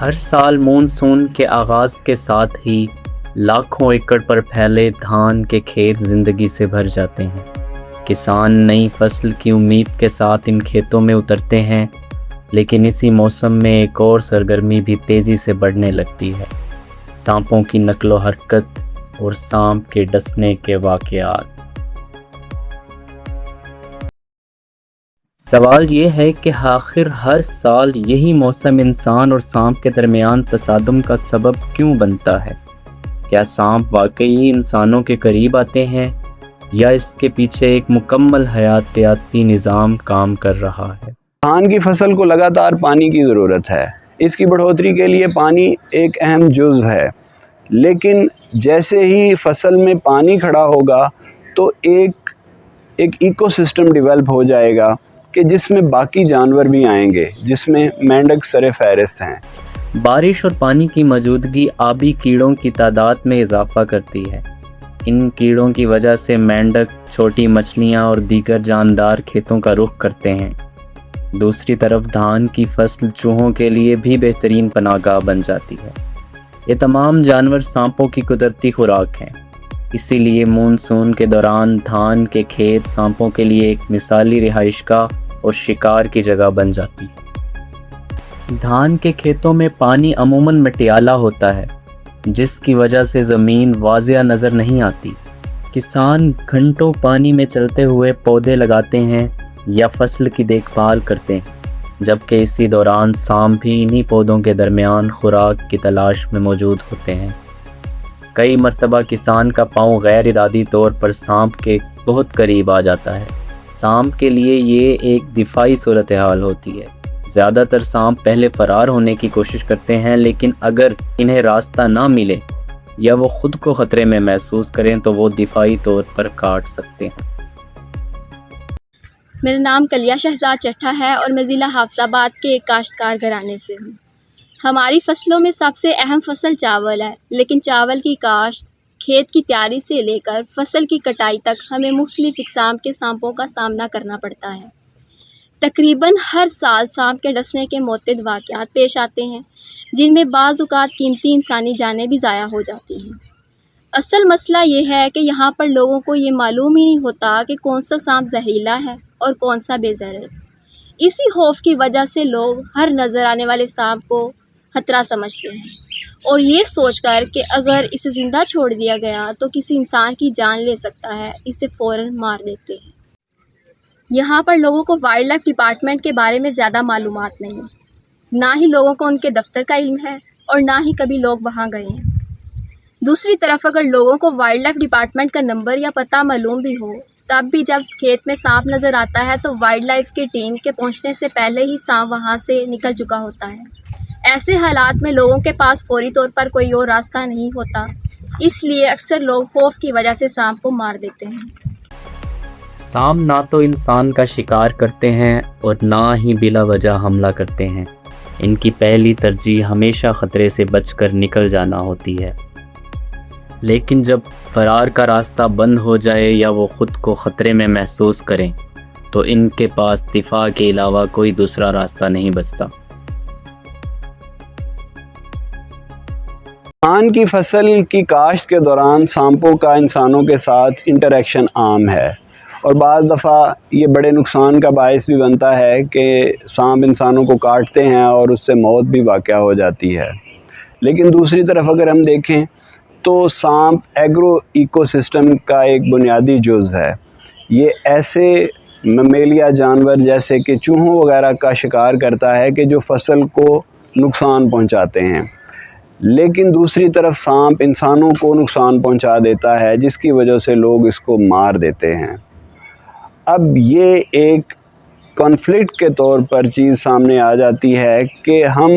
ہر سال مونسون کے آغاز کے ساتھ ہی لاکھوں ایکڑ پر پھیلے دھان کے کھیت زندگی سے بھر جاتے ہیں۔ کسان نئی فصل کی امید کے ساتھ ان کھیتوں میں اترتے ہیں، لیکن اسی موسم میں ایک اور سرگرمی بھی تیزی سے بڑھنے لگتی ہے: سانپوں کی نقل و حرکت اور سانپ کے ڈسنے کے واقعات۔ سوال یہ ہے کہ آخر ہر سال یہی موسم انسان اور سانپ کے درمیان تصادم کا سبب کیوں بنتا ہے؟ کیا سانپ واقعی انسانوں کے قریب آتے ہیں یا اس کے پیچھے ایک مکمل حیاتیاتی نظام کام کر رہا ہے؟ دھان کی فصل کو لگاتار پانی کی ضرورت ہے۔ اس کی بڑھوتری کے لیے پانی ایک اہم جزو ہے، لیکن جیسے ہی فصل میں پانی کھڑا ہوگا تو ایک ایکو سسٹم ڈیولپ ہو جائے گا کہ جس میں باقی جانور بھی آئیں گے، جس میں مینڈک سر فہرست ہیں۔ بارش اور پانی کی موجودگی آبی کیڑوں کی تعداد میں اضافہ کرتی ہے۔ ان کیڑوں کی وجہ سے مینڈک، چھوٹی مچھلیاں اور دیگر جاندار کھیتوں کا رخ کرتے ہیں۔ دوسری طرف دھان کی فصل چوہوں کے لیے بھی بہترین پناہ گاہ بن جاتی ہے۔ یہ تمام جانور سانپوں کی قدرتی خوراک ہیں، اسی لیے مونسون کے دوران دھان کے کھیت سانپوں کے لیے ایک مثالی رہائش گاہ اور شکار کی جگہ بن جاتی ہے۔ دھان کے کھیتوں میں پانی عموماً مٹیالہ ہوتا ہے، جس کی وجہ سے زمین واضح نظر نہیں آتی۔ کسان گھنٹوں پانی میں چلتے ہوئے پودے لگاتے ہیں یا فصل کی دیکھ بھال کرتے ہیں، جبکہ اسی دوران سانپ بھی انہی پودوں کے درمیان خوراک کی تلاش میں موجود ہوتے ہیں۔ کئی مرتبہ کسان کا پاؤں غیر ارادی طور پر سانپ کے بہت قریب آ جاتا ہے۔ سانپ کے لیے یہ ایک دفاعی صورتحال ہوتی ہے۔ زیادہ تر سانپ پہلے فرار ہونے کی کوشش کرتے ہیں، لیکن اگر انہیں راستہ نہ ملے یا وہ خود کو خطرے میں محسوس کریں تو وہ دفاعی طور پر کاٹ سکتے ہیں۔ میرا نام کلیہ شہزاد چٹھا ہے اور میں ضلع حافظ آباد کے ایک کاشتکار گھرانے سے ہوں۔ ہماری فصلوں میں سب سے اہم فصل چاول ہے، لیکن چاول کی کاشت، کھیت کی تیاری سے لے کر فصل کی کٹائی تک ہمیں مختلف اقسام کے سانپوں کا سامنا کرنا پڑتا ہے۔ تقریباً ہر سال سانپ کے ڈسنے کے متعدد واقعات پیش آتے ہیں، جن میں بعض اوقات قیمتی انسانی جانیں بھی ضائع ہو جاتی ہیں۔ اصل مسئلہ یہ ہے کہ یہاں پر لوگوں کو یہ معلوم ہی نہیں ہوتا کہ کون سا سانپ زہریلا ہے اور کون سا بے ضرر۔ اسی خوف کی وجہ سے لوگ ہر نظر آنے والے سانپ کو خطرہ سمجھتے ہیں اور یہ سوچ کر کہ اگر اسے زندہ چھوڑ دیا گیا تو کسی انسان کی جان لے سکتا ہے، اسے فوراً مار دیتے ہیں۔ یہاں پر لوگوں کو وائلڈ لائف ڈپارٹمنٹ کے بارے میں زیادہ معلومات نہیں، نہ ہی لوگوں کو ان کے دفتر کا علم ہے اور نہ ہی کبھی لوگ وہاں گئے ہیں۔ دوسری طرف اگر لوگوں کو وائلڈ لائف ڈپارٹمنٹ کا نمبر یا پتہ معلوم بھی ہو، تب بھی جب کھیت میں سانپ نظر آتا ہے تو وائلڈ لائف کی ٹیم کے پہنچنے سے پہلے ہی سانپ وہاں سے نکل چکا ہوتا ہے۔ ایسے حالات میں لوگوں کے پاس فوری طور پر کوئی اور راستہ نہیں ہوتا، اس لیے اکثر لوگ خوف کی وجہ سے سانپ کو مار دیتے ہیں۔ سانپ نہ تو انسان کا شکار کرتے ہیں اور نہ ہی بلا وجہ حملہ کرتے ہیں۔ ان کی پہلی ترجیح ہمیشہ خطرے سے بچ کر نکل جانا ہوتی ہے، لیکن جب فرار کا راستہ بند ہو جائے یا وہ خود کو خطرے میں محسوس کریں تو ان کے پاس دفاع کے علاوہ کوئی دوسرا راستہ نہیں بچتا۔ دھان کی فصل کی کاشت کے دوران سانپوں کا انسانوں کے ساتھ انٹریکشن عام ہے اور بعض دفعہ یہ بڑے نقصان کا باعث بھی بنتا ہے کہ سانپ انسانوں کو کاٹتے ہیں اور اس سے موت بھی واقع ہو جاتی ہے۔ لیکن دوسری طرف اگر ہم دیکھیں تو سانپ ایگرو ایکو سسٹم کا ایک بنیادی جزو ہے۔ یہ ایسے ممیلیا جانور جیسے کہ چوہوں وغیرہ کا شکار کرتا ہے کہ جو فصل کو نقصان پہنچاتے ہیں، لیکن دوسری طرف سانپ انسانوں کو نقصان پہنچا دیتا ہے جس کی وجہ سے لوگ اس کو مار دیتے ہیں۔ اب یہ ایک کانفلکٹ کے طور پر چیز سامنے آ جاتی ہے کہ ہم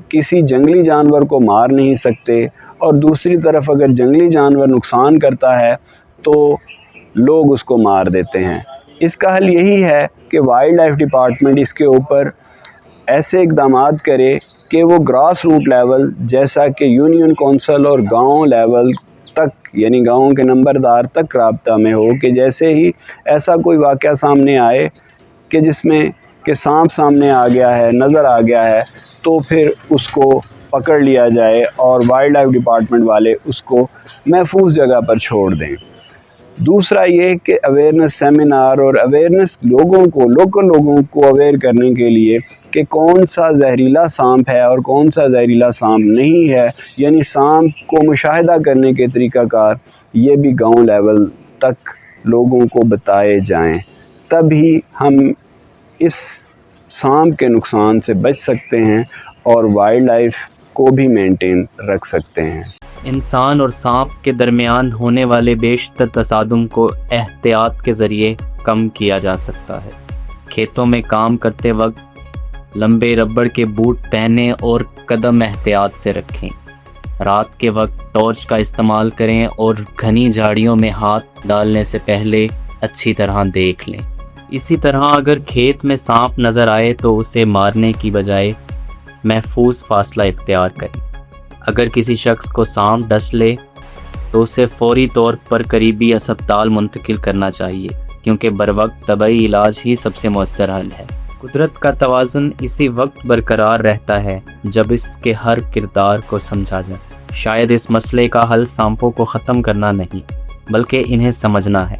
کسی جنگلی جانور کو مار نہیں سکتے اور دوسری طرف اگر جنگلی جانور نقصان کرتا ہے تو لوگ اس کو مار دیتے ہیں۔ اس کا حل یہی ہے کہ وائلڈ لائف ڈپارٹمنٹ اس کے اوپر ایسے اقدامات کرے کہ وہ گراس روٹ لیول جیسا کہ یونین کونسل اور گاؤں لیول تک، یعنی گاؤں کے نمبردار تک رابطہ میں ہو کہ جیسے ہی ایسا کوئی واقعہ سامنے آئے کہ جس میں کہ سانپ سامنے آ گیا ہے، نظر آ گیا ہے، تو پھر اس کو پکڑ لیا جائے اور وائلڈ لائف ڈپارٹمنٹ والے اس کو محفوظ جگہ پر چھوڑ دیں۔ دوسرا یہ کہ اویئرنیس سیمینار اور اویئرنیس لوکل لوگوں کو اویئر کرنے کے لیے کہ کون سا زہریلا سانپ ہے اور کون سا زہریلا سانپ نہیں ہے، یعنی سانپ کو مشاہدہ کرنے کے طریقہ کار یہ بھی گاؤں لیول تک لوگوں کو بتائے جائیں، تبھی ہم اس سانپ کے نقصان سے بچ سکتے ہیں اور وائلڈ لائف کو بھی مینٹین رکھ سکتے ہیں۔ انسان اور سانپ کے درمیان ہونے والے بیشتر تصادم کو احتیاط کے ذریعے کم کیا جا سکتا ہے۔ کھیتوں میں کام کرتے وقت لمبے ربڑ کے بوٹ پہنیں اور قدم احتیاط سے رکھیں۔ رات کے وقت ٹارچ کا استعمال کریں اور گھنی جھاڑیوں میں ہاتھ ڈالنے سے پہلے اچھی طرح دیکھ لیں۔ اسی طرح اگر کھیت میں سانپ نظر آئے تو اسے مارنے کی بجائے محفوظ فاصلہ اختیار کریں۔ اگر کسی شخص کو سانپ ڈس لے تو اسے فوری طور پر قریبی اسپتال منتقل کرنا چاہیے، کیونکہ بروقت طبی علاج ہی سب سے مؤثر حل ہے۔ قدرت کا توازن اسی وقت برقرار رہتا ہے جب اس کے ہر کردار کو سمجھا جائے۔ شاید اس مسئلے کا حل سانپوں کو ختم کرنا نہیں، بلکہ انہیں سمجھنا ہے۔